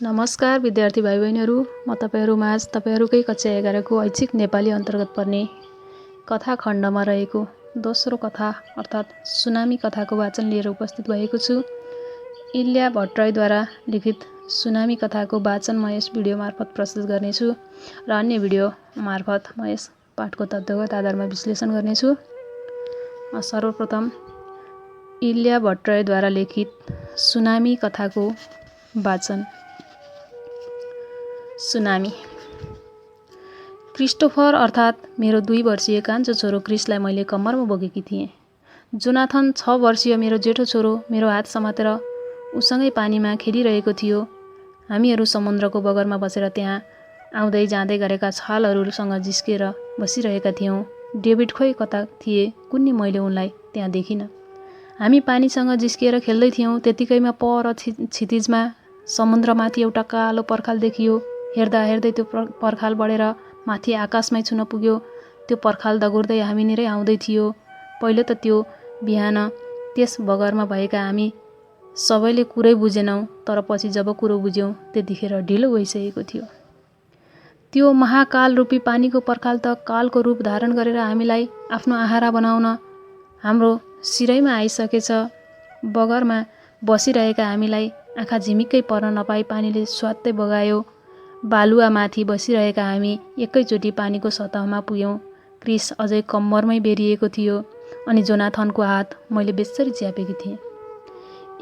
नमस्कार विद्यार्थी भाइ बहिनीहरू, म तपाईहरुमाझ तपाईहरुकै कक्षा 11 को ऐच्छिक नेपाली अन्तर्गत पर्ने कथा खण्डमा रहेको दोस्रो कथा अर्थात् सुनामी कथाको वाचन लिएर उपस्थित भएको छु। इल्या भट्टराईद्वारा लिखित सुनामी कथाको वाचन म यस भिडियो मार्फत प्रस्तुत गर्नेछु र अन्य भिडियो मार्फत म यस पाठको तथ्यगत आधारमा विश्लेषण गर्नेछु। सर्वप्रथम इल्या भट्टराईद्वारा लिखित सुनामी कथाको वाचन। सुनामी। क्रिस्टोफर अर्थात् मेरो 2 वर्षीय कान्छो छोरो क्रिसलाई मैले कम्मरमा बोकेकी थिएँ। जोनाथन 6 वर्षीय मेरो जेठो छोरो मेरो हात समातेर उसँगै पानीमा खेलिरहेको थियो। हामीहरू समुद्रको बगरमा बसेर त्यहाँ आउँदै जाँदै गरेका छालहरूसँग जिस्केर बसिरहेका थियौँ। डेभिड खोइ कता थिए, कुन्नी मैले उनलाई त्यहाँ देखिनँ। हामी पानीसँग जिस्किएर खेल्दै थियौँ। त्यतिकैमा पर क्षितिजमा समुद्रमाथि एउटा कालो पर्खाल देखियो। हेर्दा हेर्दै त्यो पर्खाल बढेर माथि आकाशमै छुन पुग्यो। त्यो पर्खाल दगुर्दै हामीनिरै आउँदै थियो। पहिले त त्यो बिहान त्यस बगरमा भएका हामी सबैले कुरै बुझेनौँ, तर पछि जब कुरो बुझ्यौँ त्यतिखेर ढिलो भइसकेको थियो। त्यो महाकाल रूपी पानीको पर्खाल त कालको रूप धारण गरेर हामीलाई आफ्नो आहारा बनाउन हाम्रो सिरैमा आइसकेछ। बगरमा बसिरहेका हामीलाई आँखा झिमिक्कै पर्न नपाई पानीले स्वात्तै बगायो। बालुवामाथि बसिरहेका हामी एकैचोटि पानीको सतहमा पुग्यौँ। क्रिस अझै कम्मरमै बेरिएको थियो अनि जोनाथनको हात मैले बेस्सरी च्यापेकी थिएँ।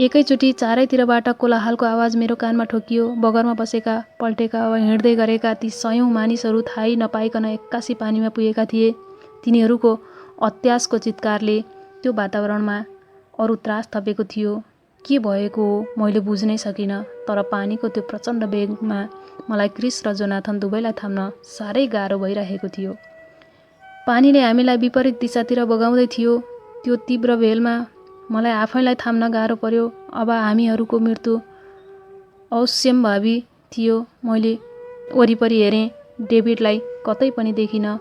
एकैचोटि चारैतिरबाट कोलाहलको आवाज मेरो कानमा ठोकियो। बगरमा बसेका, पल्टेका वा हिँड्दै गरेका ती सयौं मानिसहरू थाहै नपाइकन एक्कासी पानीमा पुगेका थिए। तिनीहरूको अत्यासको चित्कारले त्यो वातावरणमा अरू त्रास थपेको थियो। के भएको हो मैले बुझ्नै सकिनँ, तर पानीको त्यो प्रचण्ड वेगमा मलाई क्रिस र जोनाथन दुवैलाई थाम्न साह्रै गाह्रो भइरहेको थियो। पानीले हामीलाई विपरीत दिशातिर बगाउँदै थियो। त्यो तीव्र भेलमा मलाई आफैलाई थाम्न गाह्रो पर्यो। अब हामीहरूको मृत्यु अवश्यम्भावी थियो। मैले वरिपरि हेरेँ, डेभिडलाई कतै पनि देखिनँ।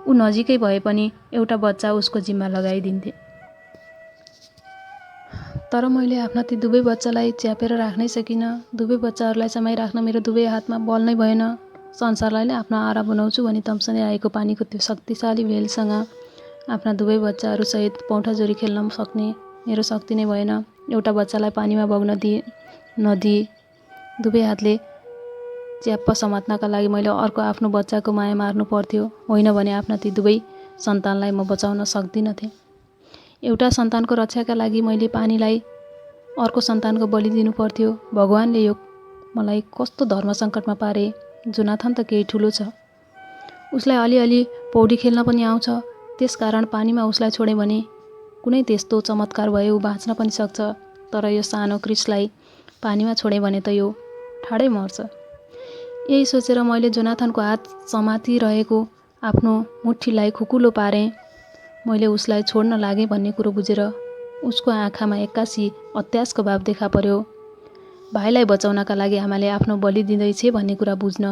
ऊ नजिकै भए पनि एउटा बच्चा उसको जिम्मा लगाइदिन्थे। तर मैले आफ्ना ती दुवै बच्चालाई च्यापेर राख्नै सकिनँ। दुवै बच्चाहरूलाई समाइराख्न मेरो दुवै हातमा बल नै भएन। संसारलाई नै आफ्नो आहारा बनाउँछु भनी तम्सँदै आएको पानीको त्यो शक्तिशाली भेलसँग आफ्ना दुवै बच्चाहरूसहित पौठाजोरी खेल्न सक्ने मेरो शक्ति नै भएन। एउटा बच्चालाई पानीमा बग्न नदिई दुवै हातले च्याप्प समात्नका लागि मैले अर्को आफ्नो बच्चाको माया मार्नु पर्थ्यो। होइन भने आफ्ना ती दुवै सन्तानलाई म बचाउन सक्दिनथेँ। एउटा सन्तानको रक्षाका लागि मैले पानीलाई अर्को सन्तानको बलि दिनु पर्थ्यो। भगवानले यो मलाई कस्तो धर्म सङ्कटमा पारे। जोनाथन त केही ठुलो छ, उसलाई अलिअलि पौडी खेल्न पनि आउँछ। त्यसकारण पानीमा उसलाई छोडे भने कुनै त्यस्तो चमत्कार भए ऊ बाँच्न पनि सक्छ। तर यो सानो क्रिसलाई पानीमा छोडे भने त यो ठाडै मर्छ। यही सोचेर मैले जोनाथनको हात समातिरहेको आफ्नो मुठ्ठीलाई खुकुलो पारेँ। मैले उसलाई छोड्न लागेँ भन्ने कुरो बुझेर उसको आँखामा एक्कासी अत्यासको भाव देखा पर्यो। भाइलाई बचाउनका लागि आमाले आफ्नो बलि दिँदैछ भन्ने कुरा बुझ्न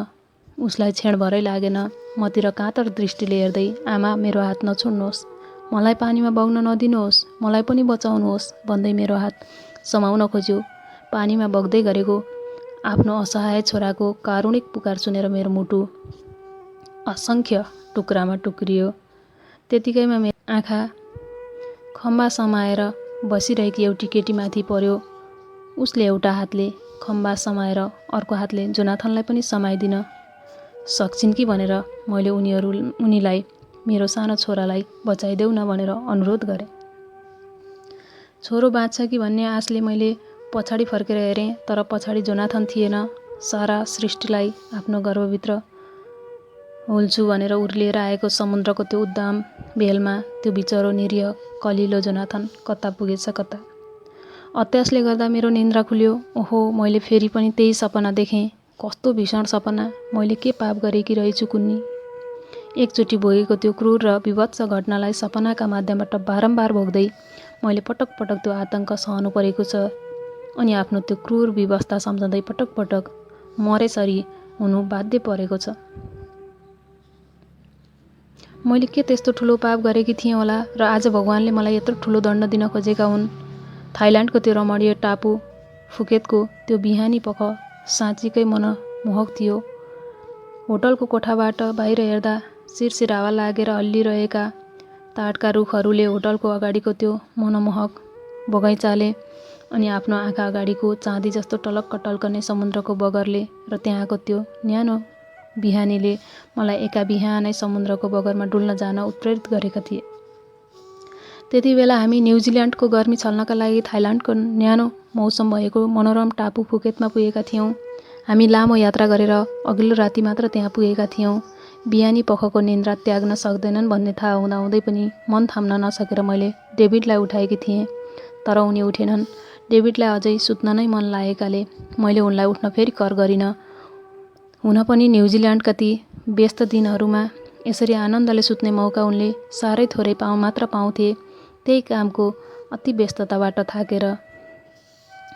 उसलाई क्षणभरै लागेन। मतिर कातर दृष्टिले हेर्दै, आमा मेरो हात नछोड्नुहोस्, मलाई पानीमा बग्न नदिनुहोस्, मलाई पनि बचाउनुहोस् भन्दै मेरो हात समाउन खोज्यो। पानीमा बग्दै गरेको आफ्नो असहाय छोराको कारुणिक पुकार सुनेर मेरो मुटु असङ्ख्य टुक्रामा टुक्रियो। त्यतिकैमा मेरो आँखा खम्बा समाएर बसिरहेकी एउटी केटीमाथि पर्यो। उसले एउटा हातले खम्बा समाएर अर्को हातले जोनाथनलाई पनि समाइदिन सक्छिन् कि भनेर मैले उनीलाई मेरो सानो छोरालाई बचाइदेऊ न भनेर अनुरोध गरेँ। छोरो बाँच्छ कि भन्ने आशले मैले पछाडि फर्केर हेरेँ, तर पछाडि जोनाथन थिएन। सारा सृष्टिलाई आफ्नो गर्भभित्र होल्छु भनेर उर्लिएर आएको समुद्रको त्यो उद्दाम भेलमा त्यो बिचरो निरीह कलिलो जोनाथन कता पुगेछ कता। अत्यासले गर्दा मेरो निन्द्रा खुल्यो। ओहो, मैले फेरि पनि त्यही सपना देखेँ। कस्तो भीषण सपना। मैले के पाप गरेकी रहेछु कुन्नी। एकचोटि भोगेको त्यो क्रूर र विभत्स घटनालाई सपनाका माध्यमबाट बारम्बार भोग्दै मैले पटक पटक त्यो आतङ्क सहनु परेको छ अनि आफ्नो त्यो क्रूर व्यवस्था सम्झँदै पटक पटक मरेसरी हुनु बाध्य परेको छ। मैले के त्यस्तो ठुलो पाप गरेकी थिएँ होला र आज भगवानले मलाई यत्रो ठुलो दण्ड दिन खोजेका हुन्। थाइल्यान्डको त्यो रमणीय टापु फुकेतको त्यो बिहानी पख साँच्चीकै मनमोहक थियो। होटलको कोठाबाट बाहिर हेर्दा सिरसिरावा लागेर हल्लिरहेका ताडका रुखहरूले होटलको अगाडिको त्यो मनमोहक बगैँचाले अनि आफ्नो आँखा अगाडिको चाँदी जस्तो टलक्क टल्कने समुद्रको बगरले र त्यहाँको त्यो न्यानो बिहानीले मलाई एका बिहानै समुद्रको बगरमा डुल्न जान उत्प्रेरित गरेका थिए। त्यति बेला हामी न्युजिल्यान्डको गर्मी छल्नका लागि थाइल्यान्डको न्यानो मौसम भएको मनोरम टापु फुकेतमा पुगेका थियौँ। हामी लामो यात्रा गरेर अघिल्लो राति मात्र त्यहाँ पुगेका थियौँ। बिहानी पखको निन्द्रा त्याग्न सक्दैनन् भन्ने थाहा हुँदाहुँदै पनि मन थाम्न नसकेर मैले डेभिडलाई उठाएकी थिएँ, तर उनी उठेनन्। डेभिडलाई अझै सुत्न नै मन लागेकाले मैले उनलाई उठ्न फेरि कर गरिनँ। हुन पनि न्युजिल्यान्डका ती व्यस्त दिनहरूमा यसरी आनन्दले सुत्ने मौका उनले साह्रै थोरै मात्र पाउँथे। त्यही कामको अति व्यस्तताबाट थाकेर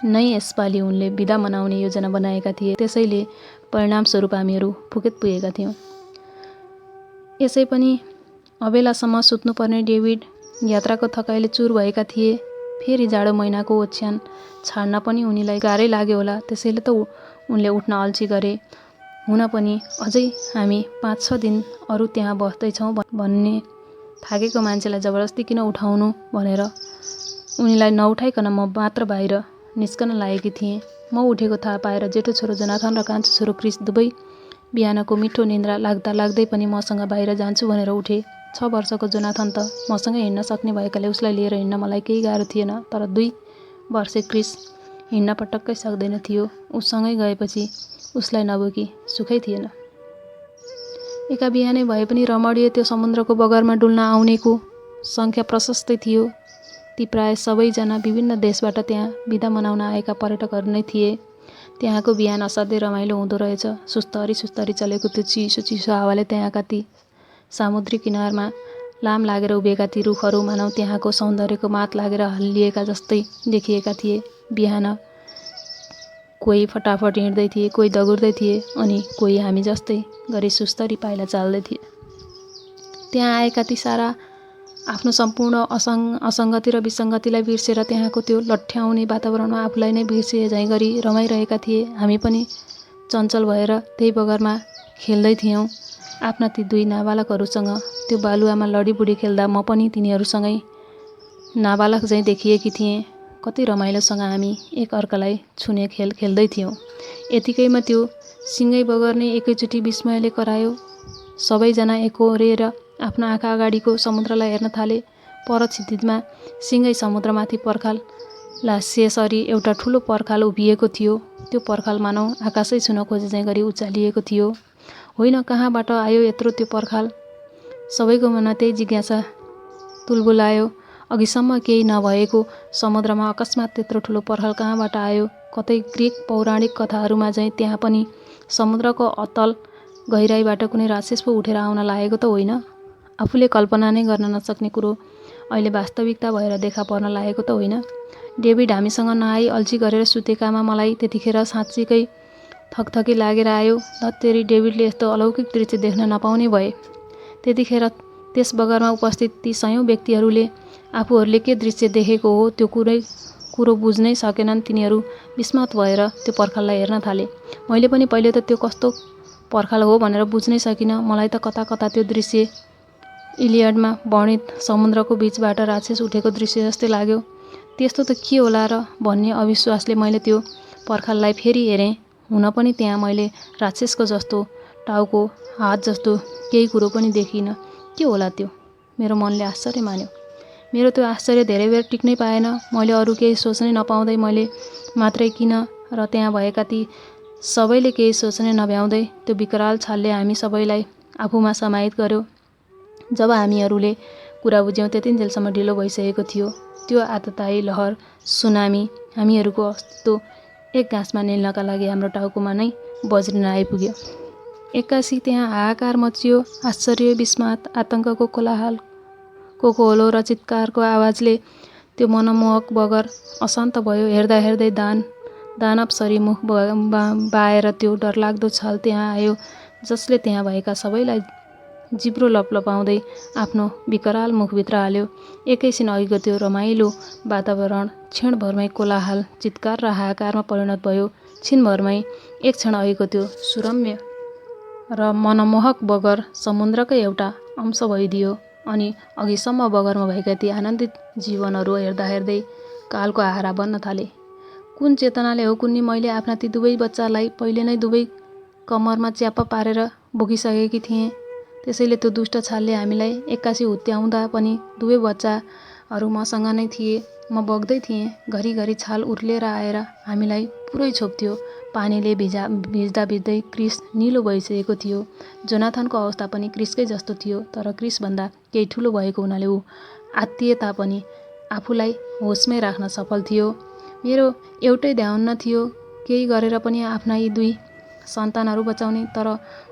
नै यसपालि उनले बिदा मनाउने योजना बनाएका थिए। त्यसैले परिणामस्वरूप हामीहरू फुकेत पुगेका थियौँ। यसै पनि अबेलासम्म सुत्नुपर्ने डेभिड यात्राको थकाइले चुर भएका थिए। फेरि जाडो महिनाको ओछ्यान छाड्न पनि उनीलाई गाह्रै लाग्यो होला, त्यसैले त उनले उठ्न अल्छी गरे। हुन पनि अझै हामी 5-6 दिन अरू त्यहाँ बस्दैछौँ भन्ने थाकेको मान्छेलाई जबरजस्ती किन उठाउनु भनेर उनीलाई नउठाइकन म मात्र बाहिर निस्कन लागेकी थिएँ। म उठेको थाहा पाएर जेठो छोरो जोनाथन र कान्छो छोरो क्रिस दुवै बिहानको मिठो निन्द्रा लाग्दै पनि मसँग बाहिर जान्छु भनेर उठे। 6 वर्षको जोनाथन त मसँगै हिँड्न सक्ने भएकाले उसलाई लिएर हिँड्न मलाई केही गाह्रो थिएन, तर 2 वर्षे क्रिस हिँड्न पटक्कै सक्दैन थियो। उसँगै गएपछि उसलाई नबोकी सुखै थिएन। एका बिहानै भए पनि रमणीय त्यो समुद्रको बगरमा डुल्न आउनेको सङ्ख्या प्रशस्तै थियो। ती प्राय सबैजना विभिन्न देशबाट त्यहाँ बिदा मनाउन आएका पर्यटकहरू नै थिए। त्यहाँको बिहान असाध्यै रमाइलो हुँदो रहेछ। सुस्तरी चलेको त्यो चिसो हावाले त्यहाँका ती सामुद्रिक किनारमा लाम लागेर उभिएका ती रुखहरू मानौ त्यहाँको सौन्दर्यको मात लागेर हल्लिएका जस्तै देखिएका थिए। बिहान कोही फटाफट हिँड्दै थिए, कोही दगुर्दै थिए अनि कोही हामी जस्तै गरी सुस्तरी पाइला चाल्दै थिए। त्यहाँ आएका ती सारा आफ्नो सम्पूर्ण असङ्गति र विसङ्गतिलाई बिर्सेर त्यहाँको त्यो लठ्याउने वातावरणमा आफूलाई नै बिर्सिए झैँ गरी रमाइरहेका थिए। हामी पनि चञ्चल भएर त्यही बगरमा खेल्दै थियौँ। आफ्ना ती 2 नाबालकहरूसँग त्यो बालुवामा लडीबुडी खेल्दा म पनि तिनीहरूसँगै नाबालक झैँ देखिएकी थिएँ। कति रमाइलोसँग हामी एक अर्कालाई छुने खेल खेल्दै थियौँ। यतिकैमा त्यो सिँगै बगर नै एकैचोटि विस्मयले करायो। सबैजना एकोहोरेर आफ्नो आँखा अगाडिको समुद्रलाई हेर्न थाले। पर क्षितिजमा सिँगै समुद्रमाथि पर्खाल लासिएसरी एउटा ठुलो पर्खाल उभिएको थियो। त्यो पर्खाल मानौ आकाशै छुन खोजे चाहिँ गरी उचालिएको थियो। होइन, कहाँबाट आयो यत्रो त्यो पर्खाल? सबैको मनमा त्यही जिज्ञासा तुलबुलायो। अघिसम्म केही नभएको समुद्रमा अकस्मात त्यत्रो ठुलो पर्खाल कहाँबाट आयो? कतै ग्रिक पौराणिक कथाहरूमा चाहिँ त्यहाँ पनि समुद्रको अतल गहिराईबाट कुनै राक्षस पो उठेर आउन लागेको त होइन? आफूले कल्पना नै गर्न नसक्ने कुरो अहिले वास्तविकता भएर देखा पर्न लागेको त होइन? डेभिड हामीसँग नआई अल्छी गरेर सुतेकामा मलाई त्यतिखेर साँच्चीकै थकथकी लागेर आयो। धत्तेरी, डेभिडले यस्तो अलौकिक दृश्य देख्न नपाउने भए। त्यतिखेर त्यस बगरमा उपस्थित ती सयौं व्यक्तिहरूले आफूहरूले के दृश्य देखेको हो त्यो कुरो बुझ्नै सकेनन्। तिनीहरू विस्मत भएर त्यो पर्खाललाई हेर्न थाले। मैले पनि पहिले त त्यो कस्तो पर्खाल हो भनेर बुझ्नै सकिनँ। मलाई त कता कता त्यो दृश्य इलियडमा वर्णित समुद्रको बीचबाट राक्षस उठेको दृश्य जस्तै लाग्यो। त्यस्तो त के होला र भन्ने अविश्वासले मैले त्यो पर्खाललाई फेरि हेरेँ। हुन पनि त्यहाँ मैले राक्षसको जस्तो टाउको, हात जस्तो केही कुरो पनि देखिनँ। के होला त्यो? मेरो मनले आश्चर्य मान्यो। मेरो त्यो आश्चर्य धेरै बेर टिक्नै पाएन। मैले अरू केही सोच्नै नपाउँदै मैले मात्रै किन र त्यहाँ भएका ती सबैले केही सोच्नै नभ्याउँदै त्यो विकराल छालले हामी सबैलाई आफूमा समाहित गर्यो। जब हामीहरूले कुरा बुझ्यौँ त्यतिन्जेलसम्म ढिलो भइसकेको थियो। त्यो आततायी लहर, सुनामी हामीहरूको अस्तित्व एक गाँसमा निल्नका लागि हाम्रो टाउकोमा नै बज्रिन आइपुग्यो। एक्कासी त्यहाँ हाहाकार मचियो। आश्चर्य, विस्मात, आतङ्कको कोलाहल, कोकोहोलो र चित्कारको आवाजले त्यो मनमोहक बगर अशान्त भयो। हेर्दा हेर्दै दानवसरी मुख बाएर त्यो डरलाग्दो छाल त्यहाँ आयो, जसले त्यहाँ भएका सबैलाई जिब्रो लपलपाउँदै आफ्नो विकराल मुखभित्र हाल्यो। एकैछिन अघिको त्यो रमाइलो वातावरण क्षणभरमै कोलाहल, चित्कार र हाहाकारमा परिणत भयो। छिनभरमै एक क्षण अघिको त्यो सुरम्य र मनमोहक बगर समुद्रकै एउटा अंश भइदियो अनि अघिसम्म बगरमा भएका ती आनन्दित जीवनहरू हेर्दा हेर्दै कालको आहारा बन्न थाले। कुन चेतनाले हो कुन्नी मैले आफ्ना ती दुवै बच्चालाई पहिले नै दुवै कम्मरमा च्याप्पा पारेर बोकिसकेकी थिएँ। त्यसैले त्यो दुष्ट छालले हामीलाई एक्कासी हुत्याउँदा पनि दुवै बच्चाहरू मसँग नै थिए। म बग्दै थिएँ। घरिघरि छाल उर्लेर आएर हामीलाई पुरै छोप्थ्यो। पानीले भिज्दा भिज्दै क्रिस निलो भइसकेको थियो। जोनाथनको अवस्था पनि क्रिसकै जस्तो थियो, तर क्रिसभन्दा केही ठुलो भएको हुनाले ऊ आत्तिए तापनि आफूलाई होसमै राख्न सफल थियो। मेरो एउटै ध्यान थियो केही गरेर पनि आफ्ना यी दुई सन्तानहरू बचाउने। तर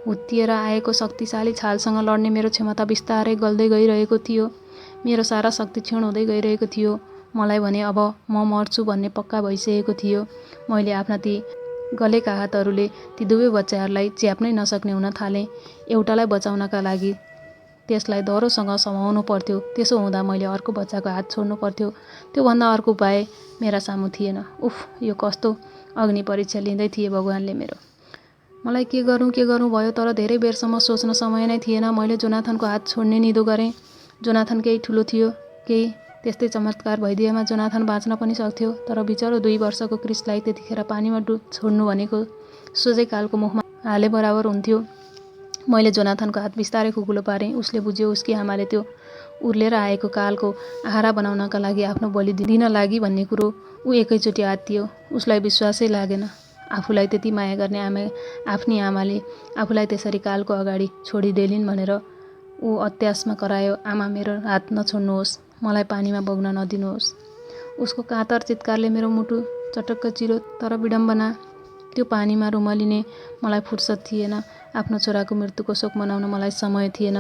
हुत्तिएर आएको शक्तिशाली छालसँग लड्ने मेरो क्षमता बिस्तारै गल्दै गइरहेको थियो। मेरो सारा शक्ति क्षीण हुँदै गइरहेको थियो। मलाई भने अब म मर्छु भन्ने पक्का भइसकेको थियो। मैले आफ्ना ती गलेका हातहरूले ती दुवै बच्चाहरूलाई च्याप्नै नसक्ने हुन थालेँ। एउटालाई बचाउनका लागि त्यसलाई दह्रोसँग समाउनु पर्थ्यो। त्यसो हुँदा मैले अर्को बच्चाको हात छोड्नु पर्थ्यो। त्योभन्दा अर्को उपाय मेरा सामु थिएन। उफ, यो कस्तो अग्नि परीक्षा लिँदै थिए भगवानले मेरो। मलाई के गरौँ भयो, तर धेरै बेरसम्म सोच्न समय नै थिएन। मैले जोनाथनको हात छोड्ने निधो गरेँ। जोनाथन केही ठुलो थियो, केही त्यस्तै चमत्कार भइदिएमा जोनाथन बाँच्न पनि सक्थ्यो। तर बिचरो 2 वर्षको क्रिसलाई त्यतिखेर पानीमा छोड्नु भनेको सोझै कालको मुखमा हाले बराबर हुन्थ्यो। मैले जोनाथनको हात बिस्तारै खुकुलो पारेँ। उसले बुझ्यो उसकी आमाले त्यो उर्लेर आएको कालको आहारा बनाउनका लागि आफ्नो बलि दिन लागि भन्ने कुरो। ऊ एकैचोटि आत्तियो। उसलाई विश्वासै लागेन। आफूलाई त्यति माया गर्ने आफ्नी आमाले आफूलाई त्यसरी कालको अगाडि छोडिदेलिन् भनेर ऊ अत्यासमा करायो, आमा मेरो हात नछोड्नुहोस्, मलाई पानीमा बग्न नदिनुहोस्। उसको कातर चित्कारले मेरो मुटु चटक्क चिरो। तर विडम्बना, त्यो पानीमा रुमलिने मलाई फुर्सद थिएन। आफ्नो छोराको मृत्युको शोक मनाउन मलाई समय थिएन।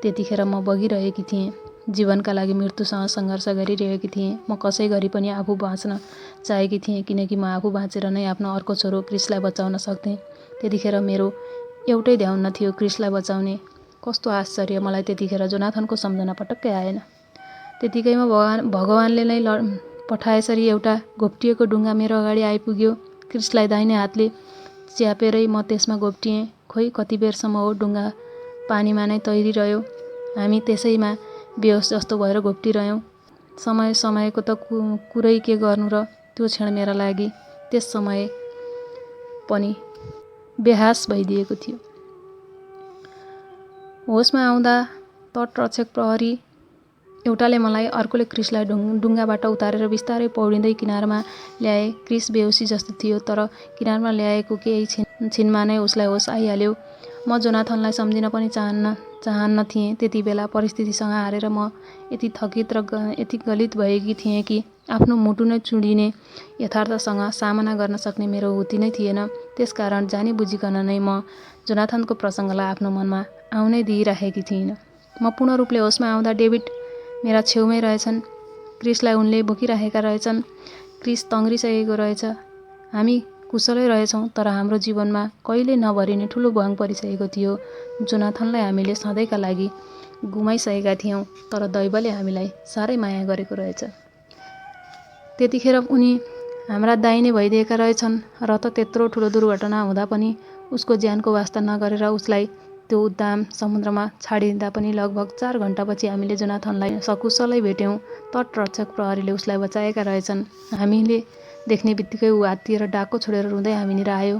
त्यतिखेर म बगिरहेकी थिएँ। जीवनका लागि मृत्युसँग सङ्घर्ष गरिरहेकी थिएँ। म कसै गरी पनि आफू बाँच्न चाहेकी थिएँ, किनकि म आफू बाँचेर नै आफ्नो अर्को छोरो क्रिसलाई बचाउन सक्थेँ। त्यतिखेर मेरो एउटै ध्यान थियो, क्रिसलाई बचाउने। कस्तो आश्चर्य, मलाई त्यतिखेर जोनाथनको सम्झना पटक्कै आएन। त्यतिकैमा भगवानले नै पठाएसरी एउटा घोप्टिएको ढुङ्गा मेरो अगाडि आइपुग्यो। क्रिसलाई दाहिने हातले च्यापेरै म त्यसमा घोप्टिएँ। खोइ कति बेरसम्म हो ढुङ्गा पानीमा नै तैरिरह्यो। हामी त्यसैमा बेहोस जस्तो भएर घोप्टिरह्यौँ। समयको त कुरै के गर्नु र त्यो क्षण मेरा लागि त्यस समय पनि बेहास भइदिएको थियो। होसमा आउँदा तटरक्षक प्रहरी एउटाले मलाई, अर्कोले क्रिसलाई ढुङ्गाबाट उतारेर बिस्तारै पौडिँदै किनारमा ल्याए। क्रिस बेहोसी जस्तो थियो, तर किनारमा ल्याएको केही छिनमा नै उसलाई होस आइहाल्यो। म जोनाथनलाई सम्झिन पनि चाहन्न थिएँ। त्यति बेला परिस्थितिसँग हारेर म यति थकित र यति गलित भएकी थिएँ कि आफ्नो मुटु नै चुडिने यथार्थसँग सामना गर्न सक्ने मेरो हुती नै थिएन। त्यसकारण जानी बुझिकन नै म जोनाथनको प्रसङ्गलाई आफ्नो मनमा आउनै दिइराखेकी थिइनँ। म पूर्ण रूपले होसमा आउँदा डेभिड मेरा छेउमै रहेछन्। क्रिसलाई उनले बोकिराखेका रहेछन्। क्रिस तङ्ग्रिसकेको रहेछ। हामी कुशलै रहेछौँ, तर हाम्रो जीवनमा कहिल्यै नभरिने ठुलो भङ परिसकेको थियो। जोनाथनलाई हामीले सधैँका लागि गुमाइसकेका थियौँ, तर दैवले हामीलाई साह्रै माया गरेको रहेछ। त्यतिखेर उनी हाम्रा दाइने भइदिएका रहेछन् र त त्यत्रो ठुलो दुर्घटना हुँदा पनि उसको ज्यानको वास्ता नगरेर उसलाई त्यो उद्दाम समुद्रमा छाडिदिँदा पनि लगभग 4 घण्टापछि हामीले जोनाथनलाई सकुशलै भेट्यौँ। तटरक्षक प्रहरीले उसलाई बचाएका रहेछन्। हामीले देख्ने बित्तिकै ऊ आत्तिएर डाको छोडेर रुँदै हामीनिर आयो।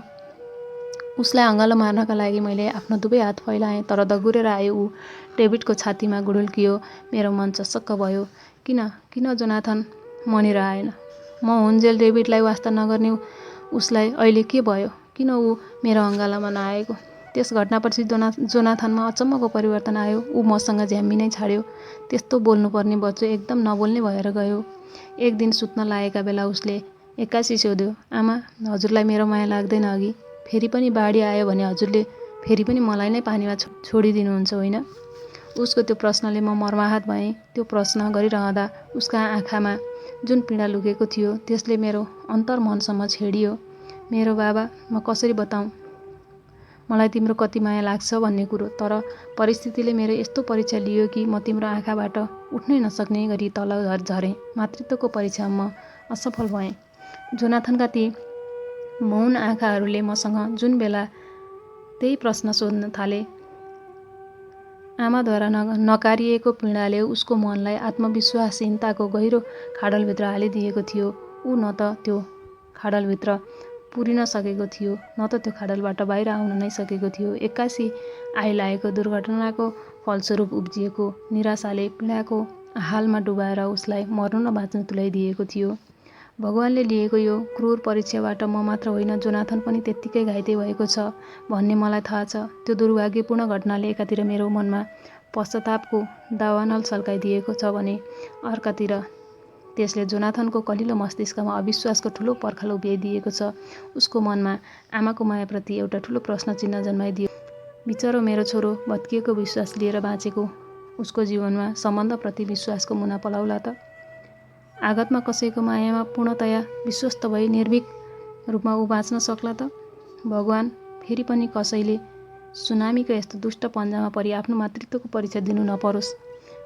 उसलाई अँगालो मार्नका लागि मैले आफ्नो दुवै हात फैलाएँ, तर दगुरेर आयो। ऊ डेभिडको छातीमा गुडुल्कियो। मेरो मन चसक्क भयो। किन जोनाथन मनिर आएन? म हुन्जेल डेभिडलाई वास्ता नगर्ने उसलाई अहिले के भयो? किन ऊ मेरो अँगालोमा नआएको? त्यस घटनापछि जोनाथनमा अचम्मको परिवर्तन आयो। ऊ मसँग झ्याम्मिनै छाड्यो। त्यस्तो बोल्नुपर्ने बच्चो एकदम नबोल्ने भएर गयो। एक दिन सुत्न लागेका बेला उसले एक्कासी सोध्यो, आमा, हजुरलाई मेरो माया लाग्दैन अघि? फेरि पनि बाढी आयो भने हजुरले फेरि पनि मलाई नै पानीमा छोडिदिनुहुन्छ होइन? उसको त्यो प्रश्नले म मर्माहत भएँ। त्यो प्रश्न गरिरहँदा उसका आँखामा जुन पीडा लुकेको थियो त्यसले मेरो अन्तर्मनसम्म छेडियो। मेरो बाबा, म कसरी बताऊँ मलाई तिम्रो कति माया लाग्छ भन्ने कुरो? तर परिस्थितिले मेरो यस्तो परीक्षा लियो कि म तिम्रो आँखाबाट उठ्नै नसक्ने गरी तल झरेँ। मातृत्वको परीक्षामा म असफल भएँ। जोनाथनका ती मौन आँखाहरूले मसँग जुन बेला त्यही प्रश्न सोध्न थाले, आमाद्वारा नकारिएको पीडाले उसको मनलाई आत्मविश्वासहीनताको गहिरो खाडलभित्र हालिदिएको थियो। ऊ न त त्यो खाडलभित्र पुरिन सकेको थियो, न त त्यो खाडलबाट बाहिर आउन नै सकेको थियो। एक्कासी आइलागेको दुर्घटनाको फलस्वरूप उब्जिएको निराशाले पीडाको हालमा डुबाएर उसलाई मर्नु न बाँच्नु तुल्याइदिएको थियो। भगवानले लिएको यो क्रूर परीक्षाबाट म मात्र होइन, जोनाथन पनि त्यत्तिकै घाइते भएको छ भन्ने मलाई थाहा छ। त्यो दुर्भाग्यपूर्ण घटनाले एकातिर मेरो मनमा पश्चातापको दावानल सल्काइदिएको छ भने अर्कातिर त्यसले जोनाथनको कलिलो मस्तिष्कमा अविश्वासको ठुलो पर्खाल उभ्याइदिएको छ। उसको मनमा आमाको मायाप्रति एउटा ठुलो प्रश्न चिन्ह जन्माइदियो। बिचरो मेरो छोरो भत्किएको विश्वास लिएर बाँचेको उसको जीवनमा सम्बन्धप्रति विश्वासको मुना पलाउला त। आगतमा कसैको मायामा पूर्णतया विश्वस्त भई निर्भीक रूपमा ऊ बाँच्न सक्ला त। भगवान फेरि पनि कसैले सुनामीको यस्तो दुष्ट पन्जामा परि आफ्नो मातृत्वको परीक्षा दिनु नपरोस्।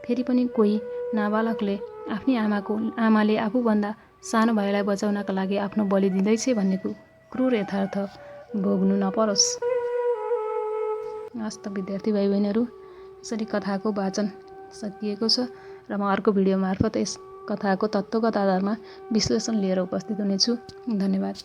फेरि पनि कोही नाबालकले आफ्नी आमाले आफूभन्दा सानो भाइलाई बचाउनका लागि आफ्नो बलि दिँदैछ भन्ने क्रूर यथार्थ भोग्नु नपरोस्। हस्त विद्यार्थी भाइ बहिनीहरू, यसरी कथाको वाचन सकिएको छ र म अर्को भिडियो मार्फत यस कथाको तत्त्वगत आधारमा विश्लेषण लिएर उपस्थित हुनेछु। धन्यवाद।